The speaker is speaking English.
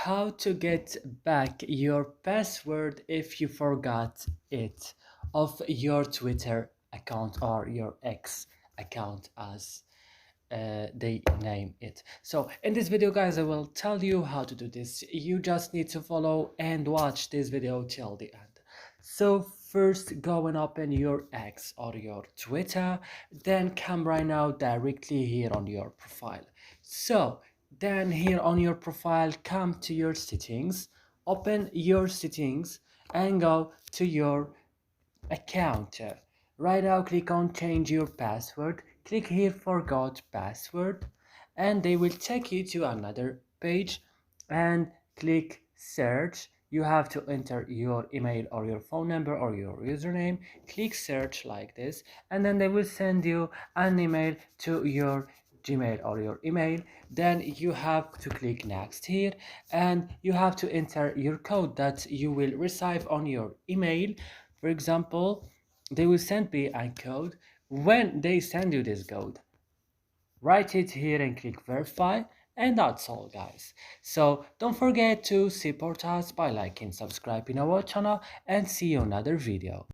how to get back your password if you forgot it of your Twitter account or your X account as they name it. So in this video guys, I will tell you how to do this. You just need to follow and watch this video till the end. So first go and open your X or your Twitter, then come right now directly here on your profile. So then here on your profile, come to your settings, open your settings and go to your account. Right now click on change your password, click here forgot password, and they will take you to another page and click search. You have to enter your email or your phone number or your username, click search like this, and then they will send you an email to your Gmail or your email. Then you have to click next here and you have to enter your code that you will receive on your email. For example, they will send me a code. When they send you this code, write it here and click verify, and that's all guys. So don't forget to support us by liking, subscribing our channel, and see you in another video.